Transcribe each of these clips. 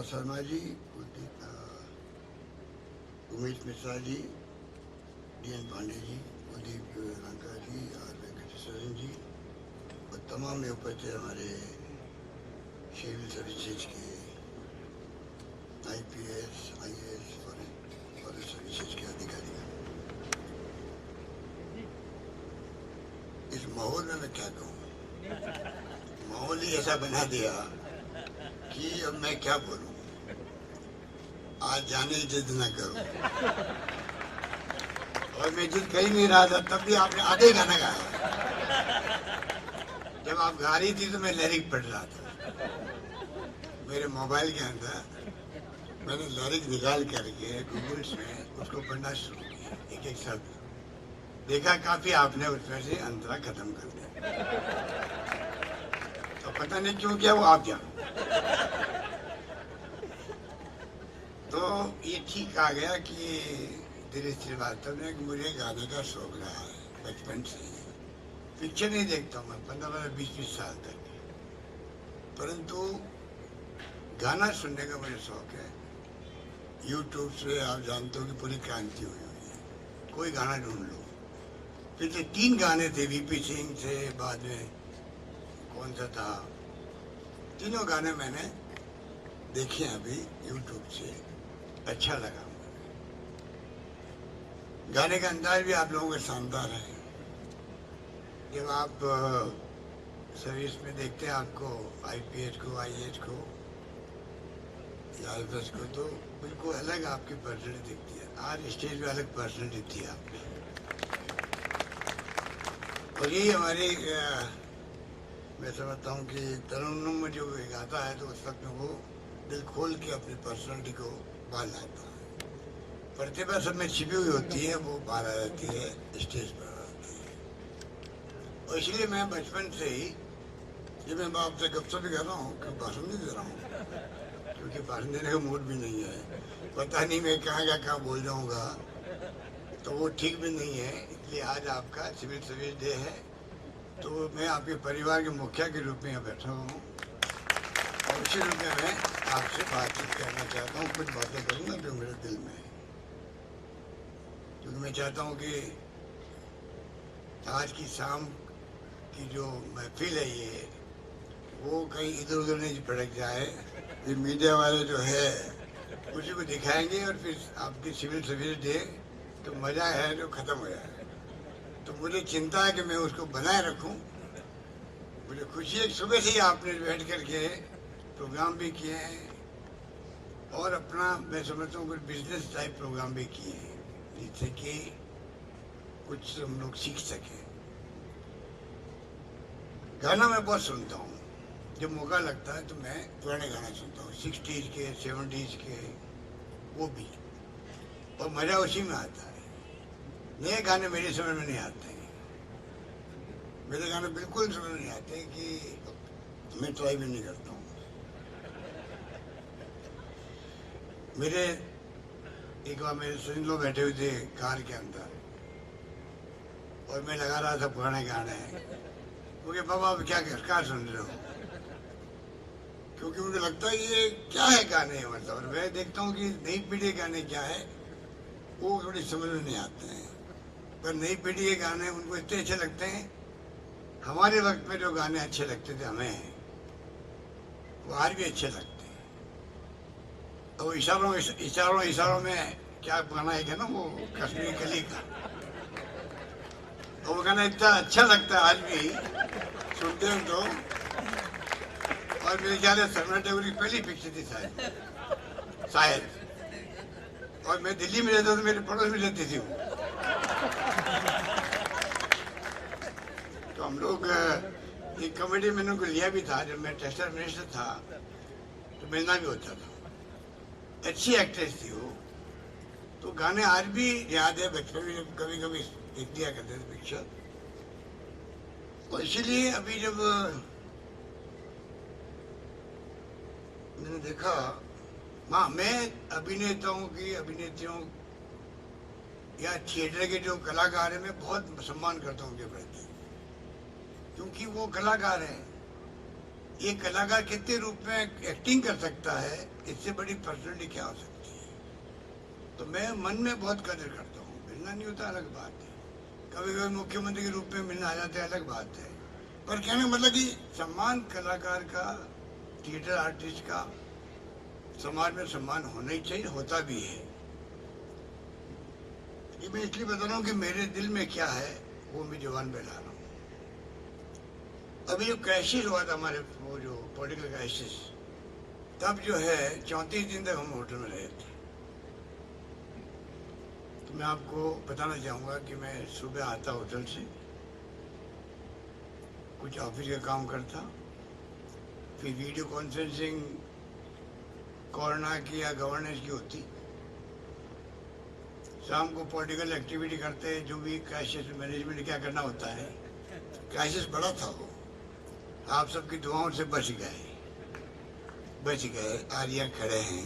लता Sharma ji, Umesh Mishra ji, DN Pandey ji, Kuldeep Lanka जी और वेंकटेश्वरन जी और तमाम में उपस्थित हमारे सिविल सर्विसेज के IPS, IAS और सर्विसेज के अधिकारी। इस माहौल में मैं क्या कहूँ, माहौल ही ऐसा बना दिया कि अब मैं क्या बोलूँ। आज जाने की जिद न करूँ, और मैं जिद कह ही नहीं रहा था तब भी आपने आधे गाना गाया। जब आप गा रही थी तो मैं लिरिक पढ़ रहा था मेरे मोबाइल के अंदर। मैंने लिरिक निकाल करके गूगल में उसको पढ़ना शुरू किया, एक एक शब्द देखा, काफी आपने उसमें से अंतरा खत्म कर दिया। तो पता नहीं क्यों किया, वो आप जानो। तो ये ठीक आ गया कि दिनेश श्रीवास्तव ने मुझे गाने का शौक रहा है बचपन से। पिक्चर नहीं देखता हूँ मैं 15-20 साल तक, परंतु गाना सुनने का मुझे शौक है। यूट्यूब से आप जानते हो कि पूरी क्रांति हुई है, कोई गाना ढूंढ लो। पिछले 3 गाने थे VP सिंह से, बाद में कौन सा था, तीनों गाने मैंने देखे अभी यूट्यूब से, अच्छा लगा। गाने का अंदाज भी आप लोगों का शानदार है। जब आप सर्विस में देखते हैं आपको, IPS को, IAS को या IFS को, तो बिल्कुल अलग आपकी पर्सनैलिटी दिखती है। आज स्टेज पे अलग पर्सनैलिटी थी आपकी, और यही हमारी मैं समझता हूँ कि तरन्नुम में जो गाता है तो उस वक्त में वो दिल खोल के अपनी पर्सनैलिटी को बाहर लाता है। प्रतिभा सब में छिपी हुई होती है, वो बाहर आ जाती है, स्टेज पर आ जाती है। और इसलिए मैं बचपन से ही, जब मैं आपसे गपशप भी कर रहा हूँ, क्यों भाषण नहीं दे रहा हूँ, क्योंकि भाषण देने का मूड भी नहीं है। पता नहीं मैं कहाँ बोल जाऊँगा, तो वो ठीक भी नहीं है। इसलिए आज आपका सिविल सर्विस डे है, तो मैं आपके परिवार के मुखिया के रूप में यहाँ बैठा हूँ, और उसी रूप में मैं आपसे बातचीत करना चाहता हूँ। कुछ बातें करूँगा जो मेरे दिल में है, क्योंकि मैं चाहता हूँ कि आज की शाम की जो महफिल है वो कहीं इधर उधर नहीं भटक जाए। ये मीडिया वाले जो है उसी को दिखाएंगे, और फिर आपकी सिविल सर्विस डे तो मज़ा है जो ख़त्म हो जाए। तो मुझे चिंता है कि मैं उसको बनाए रखूं। मुझे खुशी है कि सुबह से ही आपने बैठ करके प्रोग्राम भी किए हैं, और अपना मैं समझता हूँ कुछ बिजनेस टाइप प्रोग्राम भी किए हैं, जिससे कि कुछ हम लोग सीख सकें। गाना मैं बहुत सुनता हूँ, जब मौका लगता है तो मैं पुराने गाना सुनता हूँ, 60s के, 70s के, वो भी, और मज़ा उसी में आता है। नए गाने मेरे समझ में नहीं आते हैं, मेरे गाने बिल्कुल समझ में नहीं आते कि मैं ट्राई भी नहीं करता हूँ। मेरे एक बार मेरे सुन लोग बैठे हुए थे कार के अंदर, और मैं लगा रहा था पुराने गाने, क्योंकि बाबा आप क्या सुन रहे हो, क्योंकि मुझे लगता है ये क्या है गाने, मतलब। और मैं देखता हूँ कि नई पीढ़ी के गाने क्या है वो थोड़ी समझ में नहीं आते हैं, पर नई पीढ़ी के गाने उनको इतने अच्छे लगते हैं। हमारे वक्त में जो गाने अच्छे लगते थे हमें, वो आज भी अच्छे लगते हैं। और इशारों में क्या गाना है ना, वो कश्मीरी कली का, और वो गाना इतना अच्छा लगता है आज भी सुनते हैं तो। और मेरे ख्याल से सरना टेगोर की पहली पिक्चर थी शायद, और मैं दिल्ली में रहता था, मेरे पड़ोस में रहती थी वो। तो हम लोग एक कॉमेडी मैंने उनको लिया भी था, जब मैं टेक्सटाइल मिनिस्टर था तो मिलना भी होता था। अच्छी एक्ट्रेस थी वो। तो गाने आज भी याद है, बचपन में जब कभी कभी देख दिया करते थे पिक्चर। और इसीलिए अभी जब मैंने देखा, हाँ, मैं अभिनेताओं की, अभिनेत्रियों या थिएटर के जो कलाकार हैं, मैं बहुत सम्मान करता हूँ उनके प्रति, क्योंकि वो कलाकार हैं। ये कलाकार कितने रूप में एक्टिंग कर सकता है इससे बड़ी पर्सनैलिटी क्या हो सकती है। तो मैं मन में बहुत कदर करता हूँ, मिलना नहीं होता अलग बात है, कभी कभी मुख्यमंत्री के रूप में मिलना आ जाता है अलग बात है, पर कहने का मतलब कि सम्मान कलाकार का, थिएटर आर्टिस्ट का समाज में सम्मान होना ही चाहिए, होता भी है। ये मैं इसलिए बता रहा हूँ कि मेरे दिल में क्या है वो मैं जुबान पे ला रहा हूँ। अभी जो क्राइसिस हुआ था हमारे, वो जो पॉलिटिकल क्राइसिस, तब जो है 34 दिन तक हम होटल में रहे थे। तो मैं आपको बताना चाहूँगा कि मैं सुबह आता होटल से, कुछ ऑफिस का काम करता, फिर वीडियो कॉन्फ्रेंसिंग कोरोना की या गवर्नेंस की होती, शाम को पॉलिटिकल एक्टिविटी करते, जो भी क्राइसिस मैनेजमेंट क्या करना होता है। क्राइसिस बड़ा था वो, आप सबकी दुआओं से बच गए। आर्या खड़े हैं,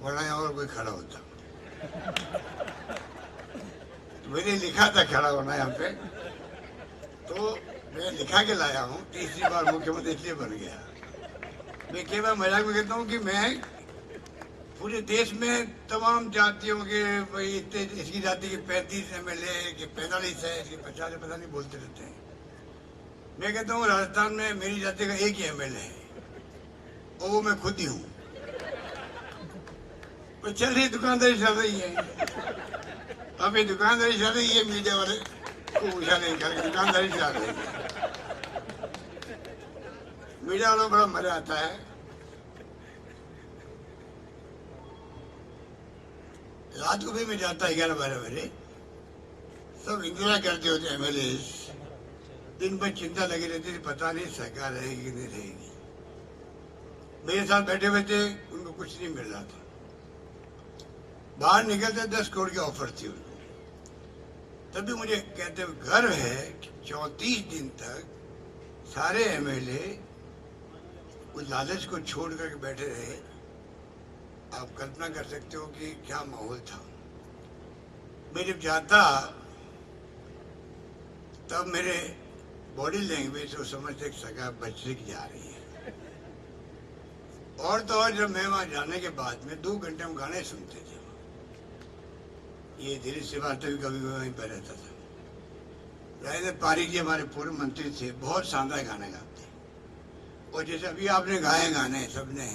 वरना और कोई खड़ा होता। मैंने लिखा था खड़ा होना यहाँ पे, तो मैं लिखा के लाया हूँ। तीसरी बार मुख्यमंत्री इसलिए बन गया। मैं कई बार मजाक में कहता हूँ कि मैं पूरे देश में तमाम जातियों के, भाई इसकी जाति के 35 MLA के 45 है, इसके 50 है, पता नहीं बोलते रहते हैं। मैं कहता हूँ राजस्थान में मेरी जाति का एक ही MLA है और वो मैं खुद ही हूँ। तो चल रही दुकानदारी चल रही है, अब ये दुकानदारी चल रही है, मीडिया वाले को पूछा नहीं करके दुकानदारी चल रही है। मीडिया वालों को बड़ा मजा आता है। रात को भी मैं जाता 11-12 बजे, सब इंतजार करते होते MLA, दिन भर चिंता लगी रहती थी, पता नहीं सरकार रहेगी कि नहीं रहेगी। मेरे साथ बैठे हुए थे, उनको कुछ नहीं मिल रहा था। बाहर निकलते 10 करोड़ की ऑफर थी उनको। तभी मुझे कहते हुए गर्व है कि 34 दिन तक सारे MLA उस लालच को छोड़ करके बैठे रहे। आप कल्पना कर सकते हो कि क्या माहौल था। मैं जब जाता तब मेरे बॉडी लैंग्वेज को समझते सगा बचने की जा रही है। और तो और जब मैं वहां जाने के बाद में 2 घंटे हम गाने सुनते थे। ये धीरे से बात भी कभी वहीं पर रहता था। राजेंद्र पारिक जी हमारे पूर्व मंत्री थे, बहुत शानदार गाने गाते। और जैसे अभी आपने गाए गाने सबने,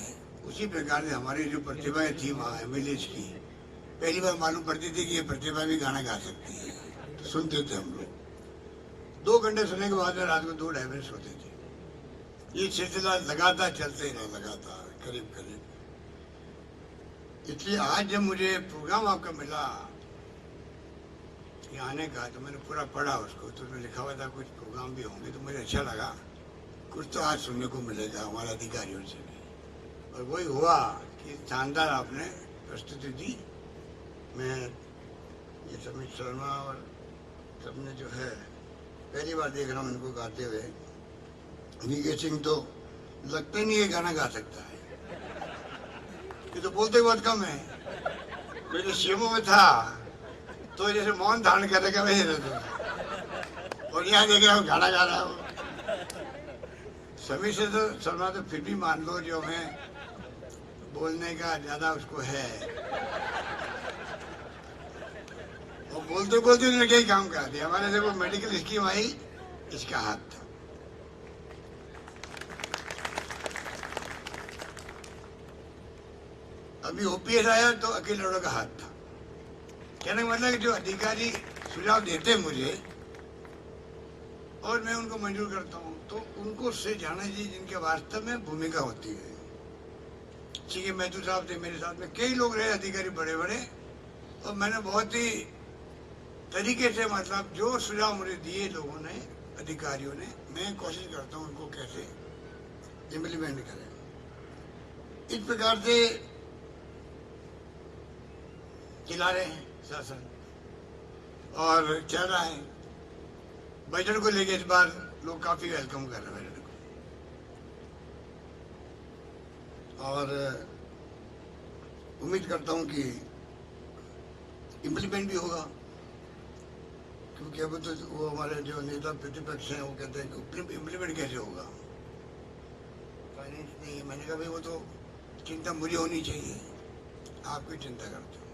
उसी प्रकार से हमारी जो प्रतिभा थी वहाँ MLA की, पहली बार मालूम पड़ती थी कि ये प्रतिभा भी गाना गा सकती है। तो सुनते थे हम लोग। 2 घंटे सुनने के बाद में रात को 2-2.5 बजे सोते थे। ये सिलसिला लगातार चलते ही रहा, लगातार करीब। इसलिए आज जब मुझे प्रोग्राम आपका मिला ये आने का, तो मैंने पूरा पढ़ा उसको, तो उसमें लिखा हुआ था कुछ प्रोग्राम भी होंगे, तो मुझे अच्छा लगा कुछ तो आज सुनने को मिलेगा हमारे अधिकारियों से भी। और वही हुआ कि शानदार आपने प्रस्तुति दी। मैं ये समीर शर्मा और सबने जो है पहली बार देख रहा हूँ इनको गाते हुए। वीके सिंह तो लगता ही नहीं है गाना गा सकता है, ये तो बोलते बहुत कम है। मेरे शिवों में था तो जैसे मौन धारण करेगा वही रहता, और यहाँ देख रहा हूँ गाना गा रहा हूँ। सभी से तो शर्मा तो फिर भी मान लो जो हमें बोलने का ज्यादा उसको है, और बोलते बोलते उन्होंने क्या काम करा दिया। हमारे से वो मेडिकल स्कीम आई, इसका हाथ था। अभी OPS आया तो अकेले लोगों का हाथ था। कहने का मतलब कि जो अधिकारी सुझाव देते मुझे और मैं उनको मंजूर करता हूँ, तो उनको से जाना चाहिए जिनके वास्तव में भूमिका होती है। ठीक है, महतू साहब थे मेरे साथ में, कई लोग रहे अधिकारी बड़े बड़े, और मैंने बहुत ही तरीके से मतलब जो सुझाव मुझे दिए लोगों ने, अधिकारियों ने, मैं कोशिश करता हूँ उनको कैसे इम्प्लीमेंट करें। इस प्रकार से चला रहे हैं शासन और चल रहा है। बजट को लेके इस बार लोग काफी वेलकम कर रहे हैं बजट को, और उम्मीद करता हूं कि इम्प्लीमेंट भी होगा, क्योंकि अब तो वो हमारे जो नेता प्रतिपक्ष हैं वो कहते हैं कि इम्प्लीमेंट कैसे होगा, फाइनेंस नहीं। मैंने कहा भाई वो तो चिंता मुझे होनी चाहिए, आपकी चिंता करता हूँ,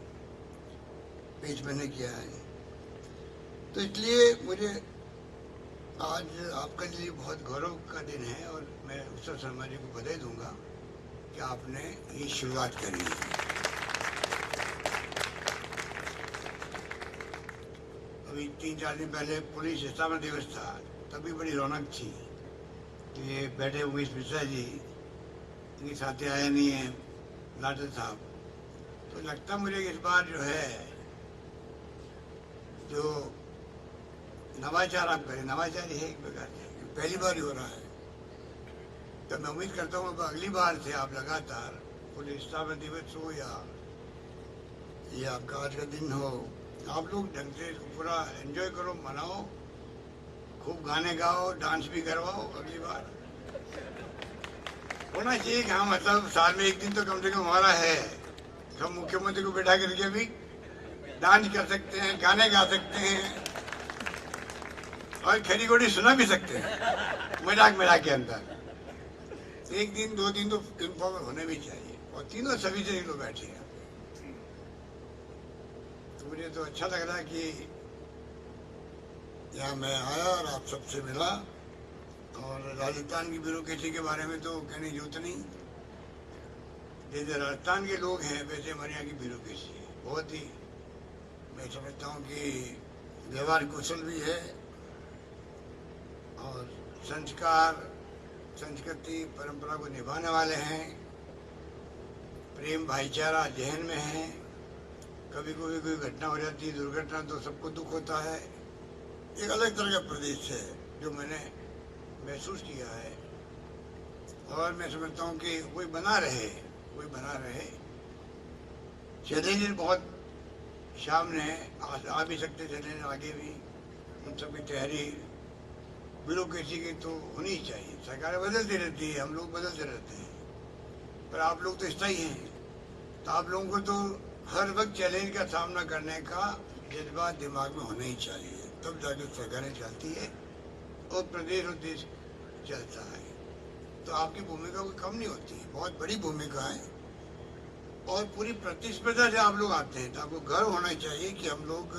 पेश मैंने किया है। तो इसलिए मुझे आज आपके लिए बहुत गौरव का दिन है और मैं उत्सव शर्मा जी को बधाई दूंगा कि आपने ये शुरुआत करी है। अभी 3-4 दिन पहले पुलिस स्थापना दिवस था, तभी बड़ी रौनक थी। तो ये बैठे उमेश मिश्रा जी, इनके साथी आए नहीं है, लाडल साहब, तो लगता मुझे इस बार जो है जो नवाचार आप करें, नवाचार ही है एक प्रकार से, पहली बार ही हो रहा है। तो मैं उम्मीद करता हूँ अगली बार से आप लगातार पुलिस स्थापना दिवस हो या आपका आज का दिन हो, आप लोग ढंग से पूरा एंजॉय करो, मनाओ, खूब गाने गाओ, डांस भी करवाओ। अगली बार होना चाहिए कि हाँ, मतलब साल में एक दिन तो कम से कम हमारा है, हम मुख्यमंत्री को बैठा करके भी डांस कर सकते हैं, गाने गा सकते हैं और खरी गोड़ी सुना भी सकते हैं मजाक के अंदर। एक दिन 2 दिन तो इन्फॉर्मल होने भी चाहिए, और तीनों सभी से लोग बैठे हैं। तो मुझे तो अच्छा लग रहा है कि यहाँ मैं आया और आप सबसे मिला। और राजस्थान की ब्यूरोक्रेसी के बारे में तो कहने की जरूरत नहीं, जैसे राजस्थान के लोग हैं वैसे हमारे यहाँ की ब्यूरोक्रेसी है, बहुत ही मैं समझता हूँ कि व्यवहार कुशल भी है और संस्कार, संस्कृति, परंपरा को निभाने वाले हैं, प्रेम भाईचारा जहन में है। कभी कभी कोई घटना हो जाती है, दुर्घटना, तो सबको दुख होता है। एक अलग तरह का प्रदेश है जो मैंने महसूस किया है, और मैं समझता हूँ कि कोई बना रहे। चैलेंज बहुत सामने आ भी सकते, चैलेंज आगे भी, उन सबकी तैयारी ब्यूरोक्रेसी की तो होनी ही चाहिए। सरकारें बदलती रहती है, हम लोग बदलते रहते हैं, पर आप लोग तो स्थायी हैं, तो आप लोगों को तो हर वक्त चैलेंज का सामना करने का जज्बा दिमाग में होना ही चाहिए, तब जाके सरकारें चलती है और प्रदेश और देश चलता है। तो आपकी भूमिका कोई कम नहीं होती, बहुत बड़ी भूमिका है, और पूरी प्रतिस्पर्धा से आप लोग आते हैं। तो आपको गर्व होना चाहिए कि हम लोग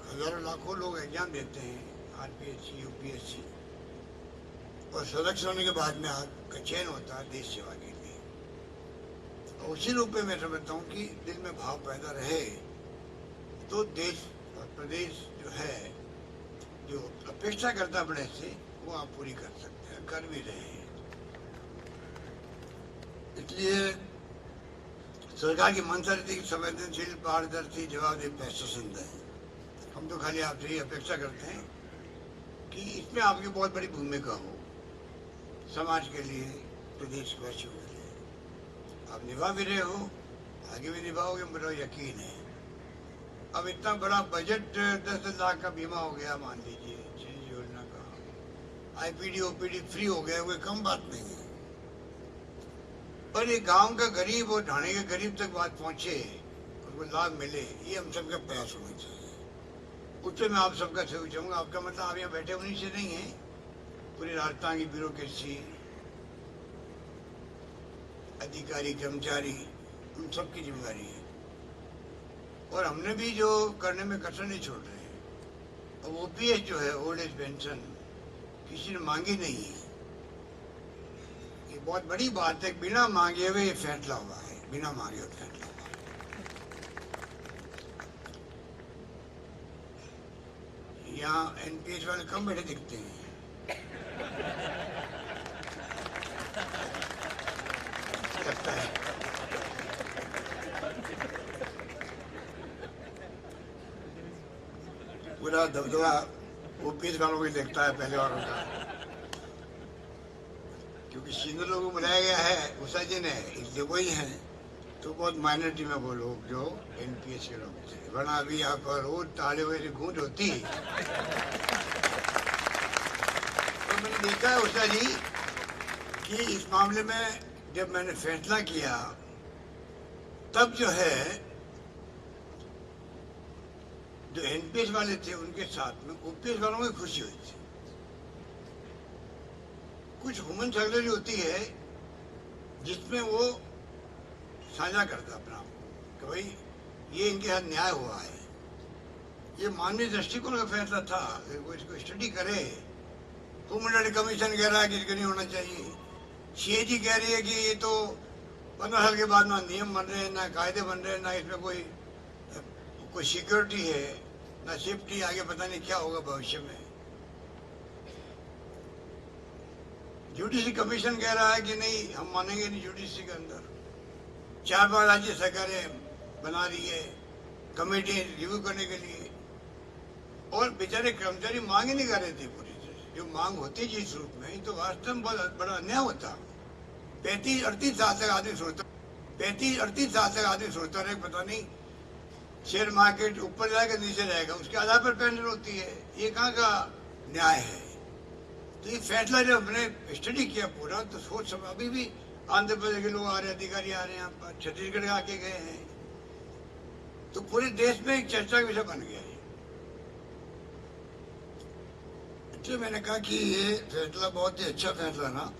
हजारों लाखों लोग एग्जाम देते हैं, आरपीएससी, यूपीएससी, और सदस्य होने के बाद में आपका चयन होता है देश सेवा के लिए। और उसी रूप में मैं समझता हूँ कि दिल में भाव पैदा रहे तो देश और प्रदेश जो है, जो अपेक्षा करता बड़े से, वो आप पूरी कर सकते हैं, कर भी रहे हैं। इसलिए सरकार की मंशा रहती है संवेदनशील, पारदर्शी, जवाबदेह प्रशासन दें। हम तो खाली आपसे ये अपेक्षा करते हैं कि इसमें आपकी बहुत बड़ी भूमिका हो, समाज के लिए, प्रदेशवासियों के लिए। आप निभा भी रहे हो, आगे भी निभाओगे, मुझे यकीन है। अब इतना बड़ा बजट 10 लाख का बीमा हो गया, मान लीजिए, योजना का, आईपीडी ओपीडी फ्री हो गया, कोई कम बात नहीं है। पर ये गांव का गरीब और ढाणे के गरीब तक बात पहुंचे, उनको लाभ मिले, ये हम सबका प्रयास होना चाहिए। उससे मैं आप सबका सहयोग चाहूँगा। आपका मतलब आप यहाँ बैठे उन्हीं से नहीं है, पूरी राजस्थान की ब्यूरोक्रेसी, अधिकारी, कर्मचारी, उन सबकी जिम्मेदारी है। और हमने भी जो करने में कसर नहीं छोड़ रहे हैं। अब ओपीएस जो है, ओल्ड एज पेंशन, किसी ने मांगी नहीं है, ये बहुत बड़ी बात है। बिना मांगे हुए ये फैसला हुआ है, बिना मांगे हुए फैसला हुआ है। यहाँ एनपीएस वाले कम बैठे दिखते हैं, लगता है। पूरा दबदबा ओपीएस वालों को देखता है पहले वालों का, क्योंकि सीनियर लोगों को बुलाया गया है उषा जी ने, इसलिए वही है। तो बहुत माइनॉरिटी में वो लोग जो एनपीएस के लोग थे, वरना अभी यहाँ पर रोज ताले हुए से गूंज होती। तो मैंने देखा है उषा जी कि इस मामले में जब मैंने फैसला किया, तब जो है जो एनपीएस वाले थे उनके साथ में ओपीएस वालों को खुशी हुई थी। कुछ ह्यूमन साइकोलॉजी होती है जिसमें वो साझा करता अपना कि भाई ये इनके साथ न्याय हुआ है, ये मानवीय दृष्टिकोण का फैसला था, वो इसको स्टडी करे। कुमंडल कमीशन कह रहा है कि इसको नहीं होना चाहिए, सीएजी कह रही है कि ये तो 15 साल के बाद ना नियम बन रहे हैं, ना कायदे बन रहे हैं, ना इसमें कोई सिक्योरिटी है, ना सेफ्टी, आगे पता नहीं क्या होगा भविष्य में। जुडिशरी कमीशन कह रहा है कि नहीं हम मानेंगे नहीं जुडिशरी के अंदर। 4 राज्य सरकारें बना रही है कमेटी रिव्यू करने के लिए, और बेचारे कर्मचारी मांग ही नहीं कर रहे थे पूरी तरह। जो मांग होती जिस रूप में, तो वास्तव में बहुत बड़ा अन्याय होता। 35-38 साल तक आदमी सोचता रहे पता नहीं शेयर मार्केट ऊपर जाएगा नीचे जाएगा, उसके आधार पर पेंशन होती है। ये कहाँ का न्याय है? तो ये फैसला जब हमने स्टडी किया पूरा, तो सोच समझ, अभी भी आंध्र प्रदेश के लोग आ रहे हैं, अधिकारी आ रहे हैं यहाँ पर, छत्तीसगढ़ आके गए हैं, तो पूरे देश में एक चर्चा का विषय बन गया है। इसलिए मैंने कहा कि ये फैसला बहुत ही अच्छा फैसला ना,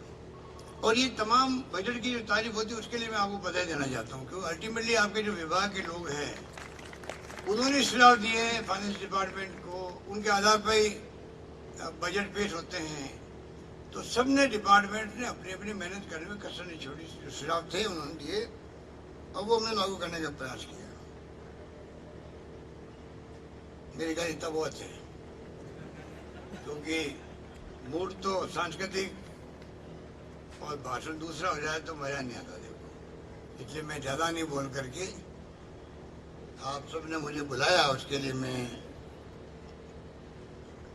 और ये तमाम बजट की जो तारीफ होती है उसके लिए मैं आपको बधाई देना चाहता हूँ, क्योंकि अल्टीमेटली आपके जो विभाग के लोग हैं उन्होंने सुझाव दिए हैं फाइनेंस डिपार्टमेंट को, उनके आधार पर ही बजट पेश होते हैं। तो सबने डिपार्टमेंट ने अपनी अपनी मेहनत करने में कसर नहीं छोड़ी, जो सुझाव थे उन्होंने दिए और वो हमने लागू करने का प्रयास किया। मेरी ख्याल इतना बहुत है, क्योंकि मूड तो सांस्कृतिक और भाषण दूसरा हो जाए तो मजा नहीं आता देखो। इसलिए मैं ज्यादा नहीं बोल करके, आप सबने मुझे बुलाया उसके लिए मैं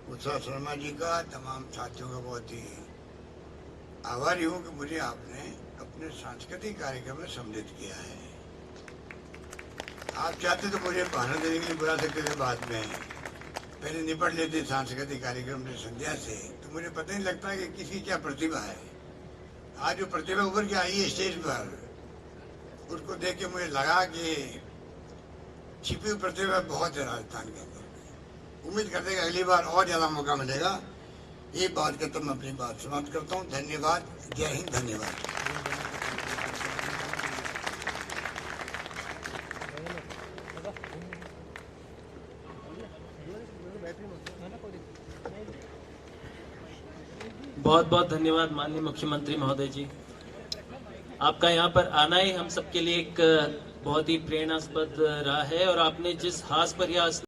उत्साह शर्मा जी का, तमाम साथियों का बहुत ही आभारी हूँ कि मुझे आपने अपने सांस्कृतिक कार्यक्रम में सम्मिलित किया है। आप चाहते तो मुझे भाषण देने के लिए बुला सकते थे, बाद में पहले निपट लेते सांस्कृतिक कार्यक्रम से संध्या से, तो मुझे पता नहीं लगता कि किसी क्या प्रतिभा है। आज जो प्रतिभा उभर के आई है स्टेज पर, उसको देख के मुझे लगा कि छिपी हुई प्रतिभा बहुत है राजस्थान के अंदर। उम्मीद करते हैं कि अगली बार और ज्यादा मौका मिलेगा। ये बात करता मैं अपनी बात समाप्त करता हूँ। धन्यवाद। जय हिंद। धन्यवाद। बहुत बहुत धन्यवाद माननीय मुख्यमंत्री महोदय जी। आपका यहाँ पर आना ही हम सबके लिए एक बहुत ही प्रेरणास्पद रहा है, और आपने जिस हास प्रयास